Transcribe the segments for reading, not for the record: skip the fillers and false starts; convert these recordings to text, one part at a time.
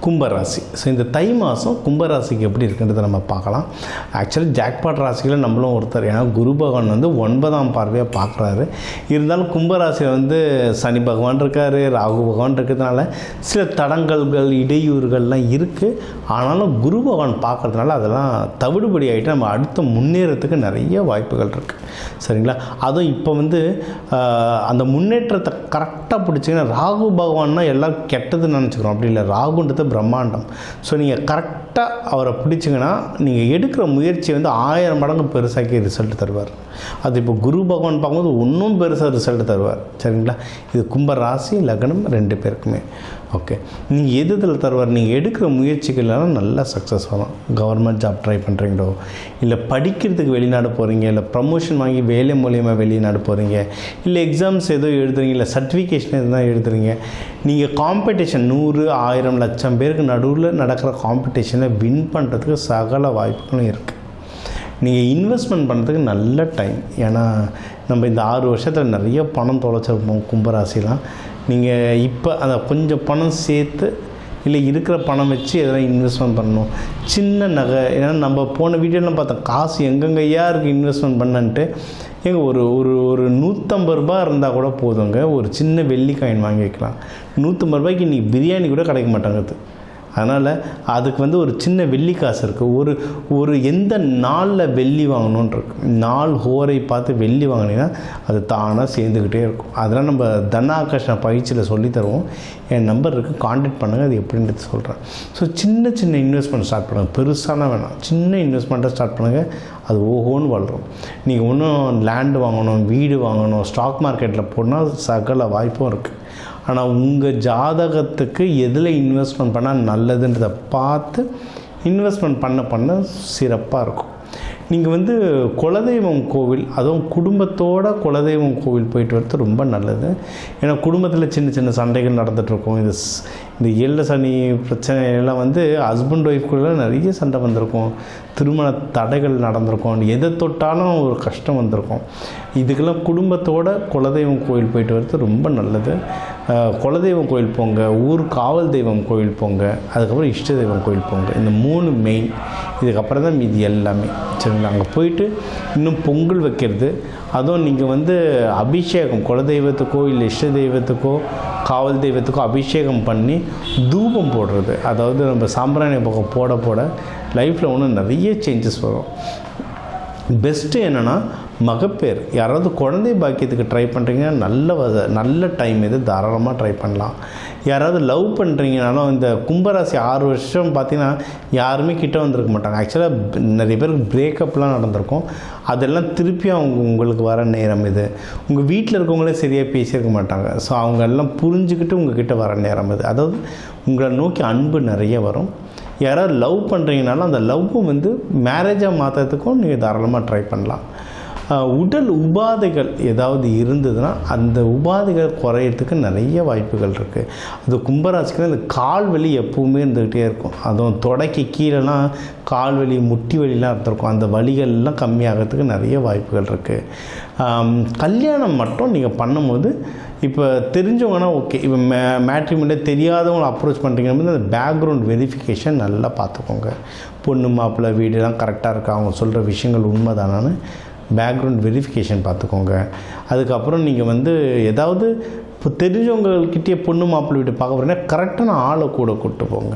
கும்பராசி. ஸோ இந்த தை மாதம் கும்பராசிக்கு எப்படி இருக்குன்றதை நம்ம பார்க்கலாம். ஆக்சுவலி ஜாக்பாட் ராசியில் நம்மளும் ஒருத்தர். ஏன்னா குரு பகவான் வந்து 9ஆம் பார்வையாக பார்க்குறாரு. இருந்தாலும் கும்பராசியில் வந்து சனி பகவான் இருக்கார், ராகு பகவான் இருக்கிறதுனால சில தடங்கல்கள் இடையூறுகள்லாம் இருக்குது. ஆனாலும் குரு பகவான் பார்க்குறதுனால அதெல்லாம் தவிடுபடி ஆகிட்டு நம்ம அடுத்த முன்னேறத்துக்கு நிறைய வாய்ப்புகள் இருக்குது. சரிங்களா? அதுவும் இப்போ வந்து அந்த முன்னேற்றத்தை கரெக்டாக பிடிச்சிங்கன்னா, ராகு பகவான்னா எல்லாம் கெட்டதுன்னு நினச்சிக்கிறோம். அப்படி இல்லை, ராகுன்றது பிரம்மாண்டம். ஸோ நீங்கள் கரெக்டாக அவரை பிடிச்சிங்கன்னா நீங்கள் எடுக்கிற முயற்சி வந்து 1000 மடங்கு பெருசாக்கி ரிசல்ட் தருவார். அது இப்போ குரு பகவான் பார்க்கும்போது இன்னும் பெருசாக ரிசல்ட் தருவார். சரிங்களா? இது கும்ப ராசி லக்னம் 2 பேருக்குமே. ஓகே, நீங்கள் எதில் தருவார்? நீங்கள் எடுக்கிற முயற்சிகள்லாம் நல்லா சக்ஸஸ் வரும். கவர்மெண்ட் ஜாப் ட்ரை பண்ணுறீங்களோ, இல்லை படிக்கிறதுக்கு வெளிநாடு போகிறீங்க, இல்லை ப்ரமோஷன் வாங்கி வேலை மூலியமாக வெளிநாடு போகிறீங்க, இல்லை எக்ஸாம்ஸ் ஏதோ எழுதுறீங்க, இல்லை சர்டிஃபிகேஷன் எதுதான் எழுதுறீங்க, நீங்கள் காம்படிஷன் 100, 1000, லட்சம் பேருக்கு நடுவில் நடக்கிற காம்படிஷனை வின் பண்ணுறதுக்கு சகல வாய்ப்புகளும் இருக்குது. நீங்கள் இன்வெஸ்ட்மெண்ட் பண்ணுறதுக்கு நல்ல டைம். ஏன்னா நம்ம இந்த 6 வருஷத்தில் நிறைய பணம் தொலைச்சிருப்போம் கும்பராசிலாம். நீங்கள் இப்போ அந்த கொஞ்சம் பணம் சேர்த்து, இல்லை இருக்கிற பணம் வச்சு எதனா இன்வெஸ்ட்மெண்ட் பண்ணணும். சின்ன நகை, ஏன்னா நம்ம போன வீடியோலாம் பார்த்தோம், காசு எங்கெங்கேயா இருக்குது இன்வெஸ்ட்மெண்ட் பண்ணன்ட்டு. எங்கள் ஒரு ஒரு ஒரு 150 ரூபா இருந்தால் கூட போதுங்க, ஒரு சின்ன வெள்ளி காயின் வாங்கி வைக்கலாம். 150 ரூபாய்க்கு இன்றைக்கி பிரியாணி கூட கிடைக்க மாட்டாங்குது. அதனால் அதுக்கு வந்து ஒரு சின்ன வெள்ளி காசு இருக்குது. ஒரு எந்த நாளில் வெள்ளி வாங்கணுன்னு இருக்கு. நாள் ஹோரை பார்த்து வெள்ளி வாங்கினீங்கன்னா அது தானாக சேர்ந்துக்கிட்டே இருக்கும். அதெல்லாம் நம்ம தனாகர்ஷண பயிற்சியில் சொல்லி தருவோம். என் நம்பர் இருக்குது, காண்டாக்ட் பண்ணுங்கள். அது எப்படின்றது சொல்கிறேன். ஸோ சின்ன சின்ன இன்வெஸ்ட்மெண்ட் ஸ்டார்ட் பண்ணுங்கள். பெருசான வேணாம், சின்ன இன்வெஸ்ட்மெண்ட்டை ஸ்டார்ட் பண்ணுங்கள். அது ஓஹோன்னு வளரும். நீங்கள் ஒன்றும் லேண்டு வாங்கணும், வீடு வாங்கணும், ஸ்டாக் மார்க்கெட்டில் போனால் சகல வாய்ப்பும் இருக்குது. ஆனால் உங்கள் ஜாதகத்துக்கு எதில் இன்வெஸ்ட்மெண்ட் பண்ணால் நல்லதுன்றதை பார்த்து இன்வெஸ்ட்மெண்ட் பண்ண சிறப்பாக இருக்கும். நீங்கள் வந்து குலதெய்வம் கோவில், அதுவும் குடும்பத்தோட குலதெய்வம் கோவில் போயிட்டு வரது ரொம்ப நல்லது. ஏன்னா குடும்பத்தில் சின்ன சின்ன சண்டைகள் நடந்துகிட்ருக்கும். இந்த 7 சனி பிரச்சனையெல்லாம் வந்து ஹஸ்பண்ட் ஒய்ஃப்குள்ளே நிறைய சண்டை வந்திருக்கும், திருமண தடைகள் நடந்திருக்கும், எதை தொட்டாலும் ஒரு கஷ்டம் வந்திருக்கும். இதுக்கெல்லாம் குடும்பத்தோட குலதெய்வம் கோவில் போயிட்டு வரது ரொம்ப நல்லது. குலதெய்வம் கோவில் போங்க, ஊர் காவல் தெய்வம் கோவில் போங்க, அதுக்கப்புறம் இஷ்ட தெய்வம் கோவில் போங்க. இந்த 3 மெயின். இதுக்கப்புறம் தான் மீதி எல்லாமே. சரிங்களா? அங்கே போயிட்டு இன்னும் பொங்கல் வைக்கிறது, அதுவும் நீங்கள் வந்து அபிஷேகம் குலதெய்வத்துக்கோ இல்லை இஷ்ட தெய்வத்துக்கோ காவல் தெய்வத்துக்கோ அபிஷேகம் பண்ணி தூபம் போடுறது. அதாவது நம்ம சாம்பிராணி பக்கம் போட லைஃப்பில் ஒன்றும் நிறைய சேஞ்சஸ் வரும். பெஸ்ட்டு என்னென்னா மகப்பேர், யாராவது குழந்தை பாக்கியத்துக்கு ட்ரை பண்ணுறீங்கன்னா நல்ல டைம் இது, தாராளமாக ட்ரை பண்ணலாம். யாராவது லவ் பண்ணுறீங்கனாலும் இந்த கும்பராசி 6 வருஷம் பார்த்திங்கன்னா யாருமே கிட்ட வந்திருக்க மாட்டாங்க. ஆக்சுவலாக நிறைய பேருக்கு பிரேக்கப்லாம் நடந்திருக்கும். அதெல்லாம் திருப்பி உங்களுக்கு வர நேரம் இது. உங்கள் வீட்டில் இருக்கவங்களே சரியாக பேசியிருக்க மாட்டாங்க. ஸோ அவங்க எல்லாம் புரிஞ்சுக்கிட்டு உங்ககிட்ட வர நேரம் இது. அதாவது உங்களை நோக்கி அன்பு நிறைய வரும். யாராவது லவ் பண்ணுறீங்கனாலும் அந்த லவ்வை வந்து மேரேஜாக மாற்றுறதுக்கும் நீங்கள் தாராளமாக ட்ரை பண்ணலாம். உடல் உபாதைகள் ஏதாவது இருந்ததுன்னா அந்த உபாதைகள் குறையிறதுக்கு நிறைய வாய்ப்புகள் இருக்குது. அது கும்பராசிக்கு இந்த கால் வலி எப்பவுமே இருந்துக்கிட்டே இருக்கும். அதுவும் தொடக்கி கீழெல்லாம் கால் வலி, முட்டி வலிலாம் இருந்திருக்கும். அந்த வலிகள்லாம் கம்மியாகிறதுக்கு நிறைய வாய்ப்புகள் இருக்குது. கல்யாணம் மட்டும் நீங்கள் பண்ணும்போது இப்போ தெரிஞ்சவங்கன்னா ஓகே. இப்போ மேட்ரிமோனியில் தெரியாதவங்களை அப்ரோச் பண்ணுறீங்கன்னா அந்த பேக்ரவுண்ட் வெரிஃபிகேஷன் நல்லா பார்த்துக்கோங்க. பொண்ணு மாப்பிள்ளை வீடுலாம் கரெக்டாக இருக்கா, அவங்க சொல்கிற விஷயங்கள் உண்மைதானான்னு பேக்ரவுண்ட் வெரிஃபிகேஷன் பார்த்துக்கோங்க. அதுக்கப்புறம் நீங்கள் வந்து ஏதாவது இப்போ தெரிஞ்சவங்கக்கிட்டே பொண்ணு மாப்பிள்ளை வீட்டு பார்க்க போகிறீங்கன்னா கரெக்டான ஆளை கூட கூப்பிட்டு போங்க.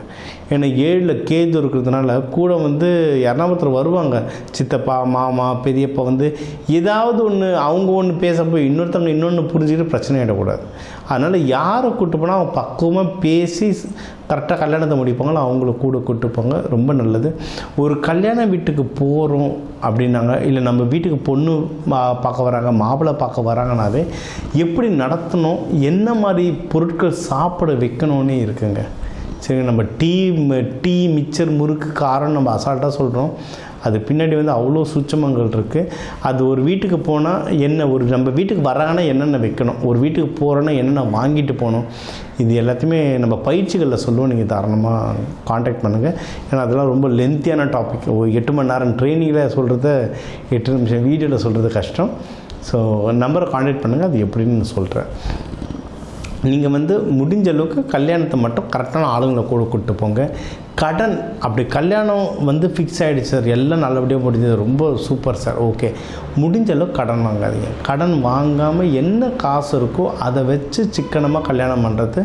ஏன்னா 7ல் கேது இருக்கிறதுனால கூட வந்து யாருனா ஒருத்தர் வருவாங்க, சித்தப்பா மாமா பெரியப்பா வந்து ஏதாவது ஒன்று அவங்க ஒன்று பேசப்போ இன்னொருத்தவங்க இன்னொன்று புரிஞ்சுக்கிட்டு பிரச்சனை ஆகிடக்கூடாது. அதனால் யாரை கூப்பிட்டு போனால் அவங்க பக்குவமாக பேசி கரெக்டாக கல்யாணத்தை முடிப்பாங்களோ அவங்கள கூட கூப்பிட்டு போங்க, ரொம்ப நல்லது. ஒரு கல்யாண வீட்டுக்கு போகிறோம் அப்படின்னாங்க, இல்லை நம்ம வீட்டுக்கு பொண்ணு பார்க்க வராங்க, மாப்பிள்ளை பார்க்க வராங்கனாவே எப்படி நடத்தணும், என்ன மாதிரி பொருட்கள் சாப்பிட வைக்கணும்னே இருக்குங்க. சரி, நம்ம டீ மிச்சர் முறுக்கு காரம் நம்ம அசால்ட்டாக சொல்கிறோம். அது பின்னாடி வந்து அவ்வளோ சூட்சமங்கள் இருக்குது. அது ஒரு வீட்டுக்கு போனால் என்ன, ஒரு நம்ம வீட்டுக்கு வராங்கன்னா என்னென்ன வைக்கணும், ஒரு வீட்டுக்கு போகிறோன்னா என்னென்ன வாங்கிட்டு போகணும், இது எல்லாத்தையுமே நம்ம பயிற்சிகளில் சொல்லுவோம். நீங்கள் தாராளமாக காண்டாக்ட் பண்ணுங்கள். ஏன்னா அதெல்லாம் ரொம்ப லென்த்தியான டாபிக். ஒரு 8 மணி நேரம் ட்ரைனிங்கில் சொல்கிறத 8 நிமிஷம் வீடியோவில் சொல்கிறது கஷ்டம். ஸோ நம்பரை காண்டாக்ட் பண்ணுங்கள், அது எப்படின்னு சொல்கிறேன். நீங்கள் வந்து முடிஞ்ச அளவுக்கு கல்யாணத்தை மட்டும் கரெக்டான ஆளுங்களை கூட கூப்பிட்டு போங்க. கடன் அப்படி கல்யாணம் வந்து ஃபிக்ஸ் ஆகிடுச்சு சார், எல்லாம் நல்லபடியாக முடிஞ்சது, ரொம்ப சூப்பர் சார், ஓகே, முடிஞ்ச அளவுக்கு கடன் வாங்காதீங்க. கடன் வாங்காமல் என்ன காசு இருக்கோ அதை வச்சு சிக்கனமாக கல்யாணம் பண்ணுறது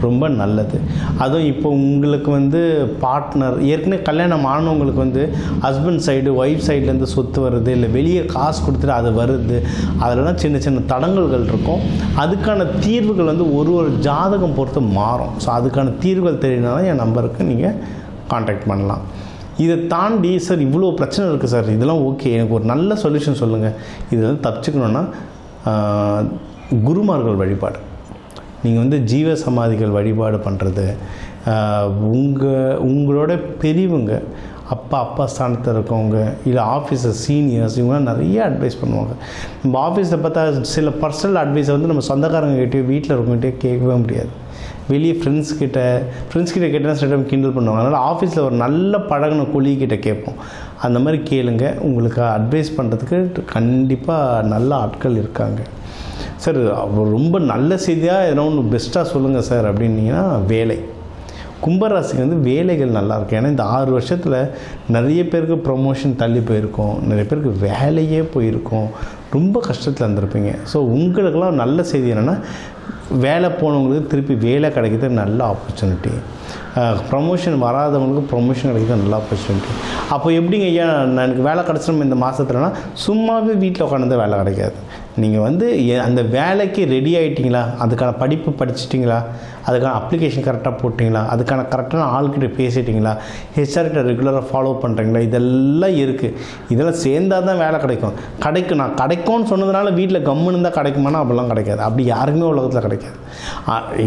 ரொம்ப நல்லது. அதுவும் இப்போ உங்களுக்கு வந்து பார்ட்னர் ஏற்கனவே கல்யாணம் ஆனவங்களுக்கு வந்து ஹஸ்பண்ட் சைடு ஒய்ஃப் சைட்லேருந்து சொத்து வருது, இல்லை வெளியே காசு கொடுத்துட்டு அது வருது, அதிலலாம் சின்ன சின்ன தடங்கல்கள் இருக்கும். அதுக்கான தீர்வுகள் வந்து ஒரு ஜாதகம் பொறுத்து மாறும். ஸோ அதுக்கான தீர்வுகள் தெரியணும்னா என் நம்பருக்கு நீங்கள் காண்டாக்ட் பண்ணலாம். இதை தாண்டி சார் இவ்வளோ பிரச்சனை இருக்குது சார், இதெல்லாம் ஓகே, எனக்கு ஒரு நல்ல சொல்யூஷன் சொல்லுங்கள், இதில் தப்பிச்சுக்கணுன்னா குருமார்கள் வழிபாடு, நீங்கள் வந்து ஜீவ சமாதிகள் வழிபாடு பண்ணுறது, உங்களோட பெரியவங்க அப்பா ஸ்தானத்தில் இருக்கவங்க, இல்லை ஆஃபீஸர் சீனியர்ஸ், இவங்களாம் நிறைய அட்வைஸ் பண்ணுவாங்க. நம்ம ஆஃபீஸில் பார்த்தா சில பர்சனல் அட்வைஸை வந்து நம்ம சொந்தக்காரங்ககிட்டயோ வீட்டில் இருக்கவங்ககிட்டயோ கேட்கவே முடியாது. வெளியே ஃப்ரெண்ட்ஸ்கிட்ட கேட்டால் சில டைம் கிண்டல் பண்ணுவாங்க. அதனால் ஆஃபீஸில் ஒரு நல்ல பழகின கொலிகிட்ட கேட்போம். அந்த மாதிரி கேளுங்க, உங்களுக்கு அட்வைஸ் பண்ணுறதுக்கு கண்டிப்பாக நல்ல ஆட்கள் இருக்காங்க. சார் ரொம்ப நல்ல செய்தியாக எதனா ஒன்று பெஸ்ட்டாக சொல்லுங்கள் சார் அப்படின்னீங்கன்னா வேலை. கும்பராசிக்கு வந்து வேலைகள் நல்லாயிருக்கும். ஏன்னா இந்த 6 வருஷத்தில் நிறைய பேருக்கு ப்ரொமோஷன் தள்ளி போயிருக்கோம், நிறைய பேருக்கு வேலையே போயிருக்கோம், ரொம்ப கஷ்டத்தில் இருந்திருப்பீங்க. ஸோ உங்களுக்கெல்லாம் நல்ல செய்தி என்னென்னா வேலை போனவங்களுக்கு திருப்பி வேலை கிடைக்கிறது நல்ல ஆப்பர்ச்சுனிட்டி, ப்ரமோஷன் வராதவங்களுக்கு ப்ரொமோஷன் கிடைக்கிறது நல்ல ஆப்பர்ச்சுனிட்டி. அப்போ எப்படிங்க ஐயா எனக்கு வேலை கிடச்சிடும் இந்த மாதத்துலனா, சும்மாவே வீட்டில் உட்காந்து வேலை கிடைக்காது. நீங்கள் வந்து அந்த வேலைக்கு ரெடி ஆகிட்டிங்களா, அதுக்கான படிப்பு படிச்சிட்டிங்களா, அதுக்கான அப்ளிகேஷன் கரெக்டாக போட்டிங்களா, அதுக்கான கரெக்டான ஆள்கிட்ட பேசிட்டிங்களா, ஹெச்ஆர்கிட்ட ரெகுலராக ஃபாலோ பண்ணுறீங்களா, இதெல்லாம் இருக்குது. இதெல்லாம் சேர்ந்தால் தான் வேலை கிடைக்கும். நான் கிடைக்கும்னு சொன்னதுனால வீட்டில் கம்முன்னு தான் கிடைக்குமானா அப்படிலாம் கிடைக்காது. அப்படி யாருக்குமே உலகத்தில் கிடைக்காது.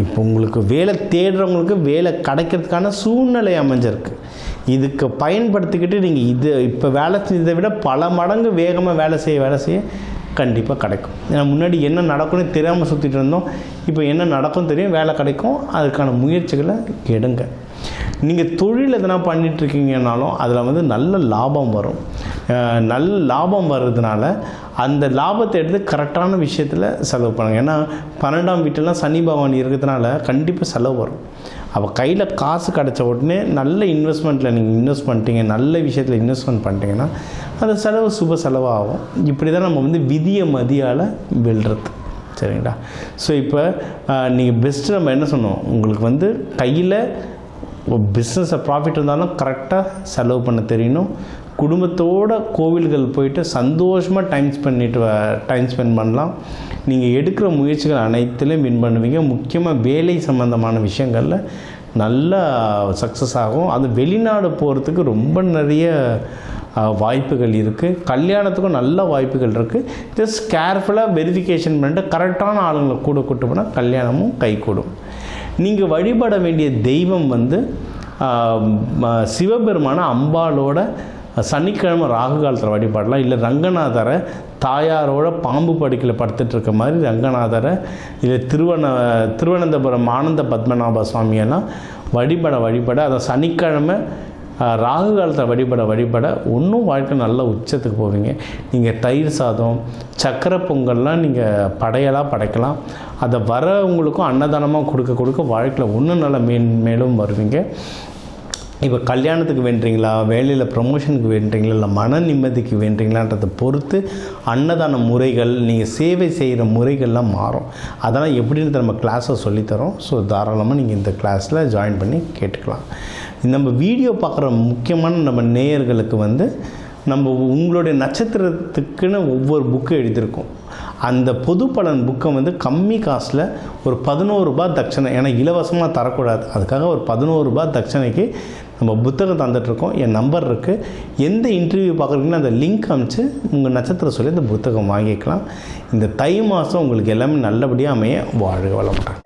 இப்போ உங்களுக்கு வேலை தேடுறவங்களுக்கு வேலை கிடைக்கிறதுக்கான சூழ்நிலை அமைஞ்சிருக்கு. இதுக்கு பயன்படுத்திக்கிட்டு நீங்கள் இப்போ வேலை செஞ்சதை விட பல மடங்கு வேகமாக வேலை செய்ய கண்டிப்பாக கிடைக்கும். ஏன்னா முன்னாடி என்ன நடக்கும்னு தெரியாமல் சுற்றிட்டு இருந்தோம், இப்போ என்ன நடக்கும் தெரியும், வேலை கிடைக்கும். அதுக்கான முயற்சிகளை எடுங்க. நீங்கள் தொழில் எதனா பண்ணிகிட்ருக்கீங்கன்னாலும் அதில் வந்து நல்ல லாபம் வரும். நல்ல லாபம் வர்றதுனால அந்த லாபத்தை எடுத்து கரெக்டான விஷயத்தில் செலவு பண்ணுங்கள். ஏன்னா 12ஆம் வீட்டிலலாம் சனி பகவான் இருக்கிறதுனால கண்டிப்பாக செலவு வரும். அப்போ கையில் காசு கிடச்ச உடனே நல்ல இன்வெஸ்ட்மெண்ட்டில் நீங்கள் இன்வெஸ்ட் பண்ணிட்டீங்க, நல்ல விஷயத்தில் இன்வெஸ்ட்மெண்ட் பண்ணிட்டீங்கன்னா அந்த செலவு சுப செலவாகும். இப்படி தான் நம்ம வந்து விதியை மதியால் வெல்றது. சரிங்களா? ஸோ இப்போ நீங்கள் பெஸ்ட்டு நம்ம என்ன சொன்னோம், உங்களுக்கு வந்து கையில் பிஸ்னஸை ப்ராஃபிட் இருந்தாலும் கரெக்டாக செலவு பண்ண தெரியணும். குடும்பத்தோடு கோவில்கள் போயிட்டு சந்தோஷமாக டைம் ஸ்பெண்ட் பண்ணலாம். நீங்கள் எடுக்கிற முயற்சிகள் அனைத்துலேயும் வின் பண்ணுவீங்க. முக்கியமாக வேலை சம்மந்தமான விஷயங்களில் நல்ல சக்ஸஸ் ஆகும். அது வெளிநாடு போகிறதுக்கு ரொம்ப நிறைய வாய்ப்புகள் இருக்குது. கல்யாணத்துக்கும் நல்ல வாய்ப்புகள் இருக்குது. ஜஸ்ட் கேர்ஃபுல்லாக வெரிஃபிகேஷன் பண்ணிட்டு கரெக்டான ஆளுங்களை கூட கூட்டு போனால் கல்யாணமும் கைகூடும். நீங்கள் வழிபட வேண்டிய தெய்வம் வந்து சிவபெருமான அம்பாளோட சனிக்கிழமை ராகு காலத்தில் வழிபாடலாம். இல்லை ரங்கநாதரை தாயாரோட பாம்பு படுக்கையில் படுத்துட்டு இருக்க மாதிரி ரங்கநாதரை, இல்லை திருவனந்தபுரம் ஆனந்த பத்மநாப சுவாமியெல்லாம் வழிபட அதை சனிக்கிழமை ராகு காலத்தில் வழிபட இன்னும் வாழ்க்கை நல்ல உச்சத்துக்கு போவீங்க. நீங்கள் தயிர் சாதம், சக்கரை பொங்கல்லாம் நீங்கள் படைக்கலாம். அதை வரவங்களுக்கும் அன்னதானமாக கொடுக்க வாழ்க்கையில் இன்னும் நல்லா மேலும் வருவீங்க. இப்போ கல்யாணத்துக்கு வேண்டுறீங்களா, வேலையில் ப்ரமோஷனுக்கு வேண்டுறீங்களா, இல்லை மன நிம்மதிக்கு வேண்டுறீங்களான்றதை பொறுத்து அன்னதான முறைகள், நீங்கள் சேவை செய்கிற முறைகள்லாம் மாறும். அதெல்லாம் எப்படின்னு நம்ம கிளாஸில் சொல்லித்தரோம். ஸோ தாராளமாக நீங்கள் இந்த கிளாஸில் ஜாயின் பண்ணி கேட்டுக்கலாம். நம்ம வீடியோ பார்க்குற முக்கியமான நம்ம நேயர்களுக்கு வந்து நம்ம உங்களுடைய நட்சத்திரத்துக்குன்னு ஒவ்வொரு புக்கு எழுதியிருக்கோம். அந்த பொது பலன் புக்கை வந்து கம்மி காசில் ஒரு 11 ரூபாய் தட்சணை, ஏன்னா இலவசமாக தரக்கூடாது, அதுக்காக ஒரு 11 ரூபாய் தட்சணைக்கு நம்ம புத்தகம் தந்துட்டுருக்கோம். என் நம்பர் இருக்குது. எந்த இன்டர்வியூ பார்க்குறீங்கன்னா அந்த லிங்க் அனுப்பிச்சு உங்கள் நட்சத்திரம் சொல்லி அந்த புத்தகம் வாங்கிக்கலாம். இந்த தை மாதம் உங்களுக்கு எல்லாமே நல்லபடியாக அமைய வாழ்க வளமுடன்.